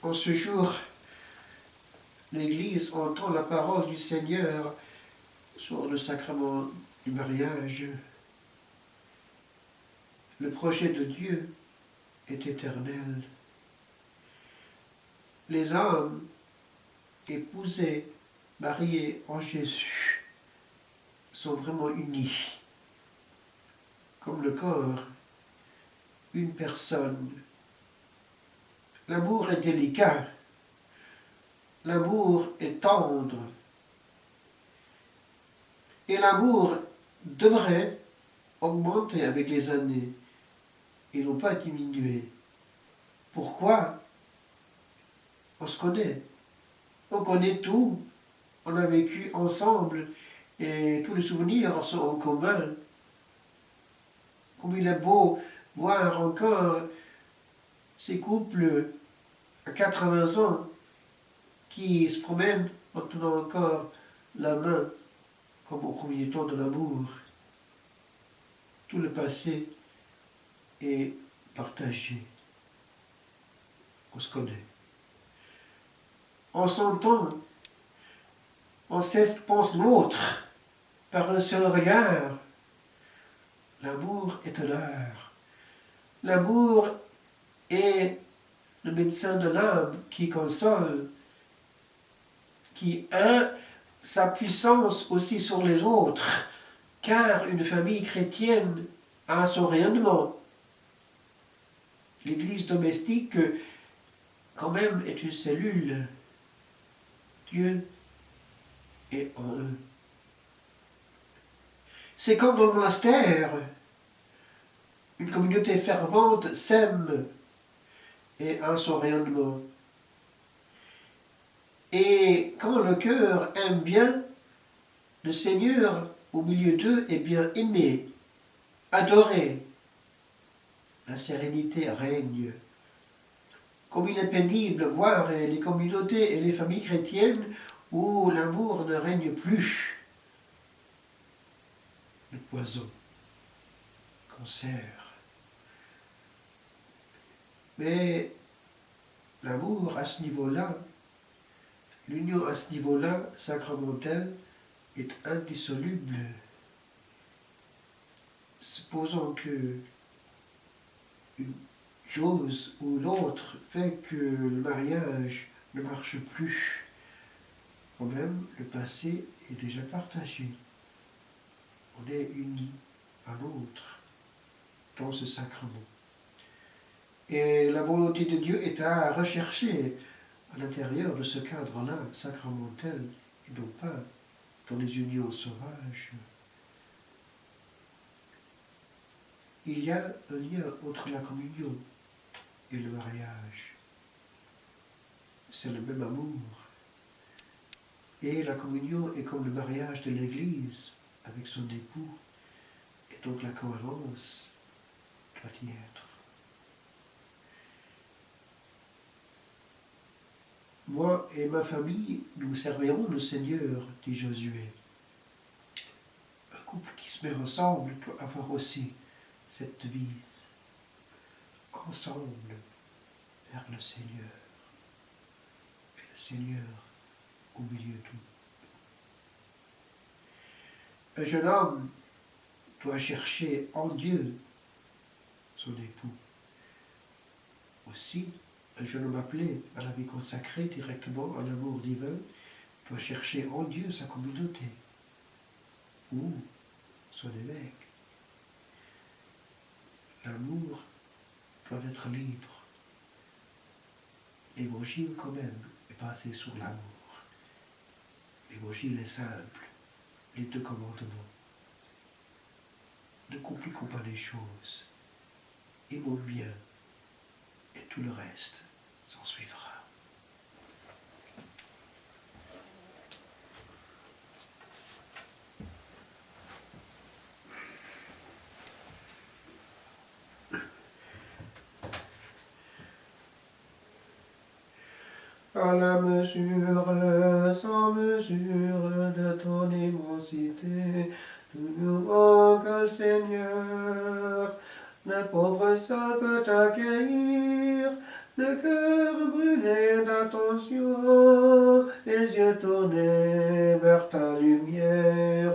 En ce jour, l'Église entend la parole du Seigneur sur le sacrement du mariage. Le projet de Dieu est éternel. Les âmes épousées, mariées en Jésus, sont vraiment unies, comme le corps, une personne. L'amour est délicat, l'amour est tendre, et l'amour devrait augmenter avec les années et non pas diminuer. Pourquoi? On se connaît, on connaît tout, on a vécu ensemble et tous les souvenirs sont en commun. Comme il est beau voir encore ces couples à 80 ans qui se promènent en tenant encore la main comme au premier temps de l'amour. Tout le passé est partagé. On se connaît. On s'entend. On sait ce que pense l'autre par un seul regard. L'amour est un art. L'amour est le médecin de l'âme qui console, qui a sa puissance aussi sur les autres, car une famille chrétienne a son rayonnement. L'église domestique, quand même, est une cellule. Dieu est en eux. C'est comme dans le monastère. Une communauté fervente s'aime et a son rayonnement. Et quand le cœur aime bien, le Seigneur au milieu d'eux est bien aimé, adoré. La sérénité règne. Comme il est pénible voir les communautés et les familles chrétiennes où l'amour ne règne plus. Le poison, cancer. Mais l'amour à ce niveau-là, l'union à ce niveau-là, sacramentelle, est indissoluble. Supposons que une chose ou l'autre fait que le mariage ne marche plus. Quand même, le passé est déjà partagé. On est unis à l'autre dans ce sacrement. Et la volonté de Dieu est à rechercher à l'intérieur de ce cadre-là, sacramentel, et non pas dans les unions sauvages. Il y a un lien entre la communion et le mariage. C'est le même amour. Et la communion est comme le mariage de l'Église avec son époux. Et donc la cohérence doit y être. Moi et ma famille, nous servirons le Seigneur, dit Josué. Un couple qui se met ensemble doit avoir aussi cette devise. Ensemble vers le Seigneur. Et le Seigneur au milieu d'eux. Un jeune homme doit chercher en Dieu son époux. Aussi, un jeune homme appelé à la vie consacrée directement à l'amour divin doit chercher en Dieu sa communauté ou son évêque. L'amour doit être libre. L'évangile, quand même, est basé sur l'amour. L'évangile est simple. Les 2 commandements. Ne compliquons pas les choses. Aimons bien. Et tout le reste s'en suivra. À la mesure, sans mesure de ton immensité, tout nous manque, Seigneur. Le pauvre seul peut t'accueillir, le cœur brûlé d'attention, les yeux tournés vers ta lumière.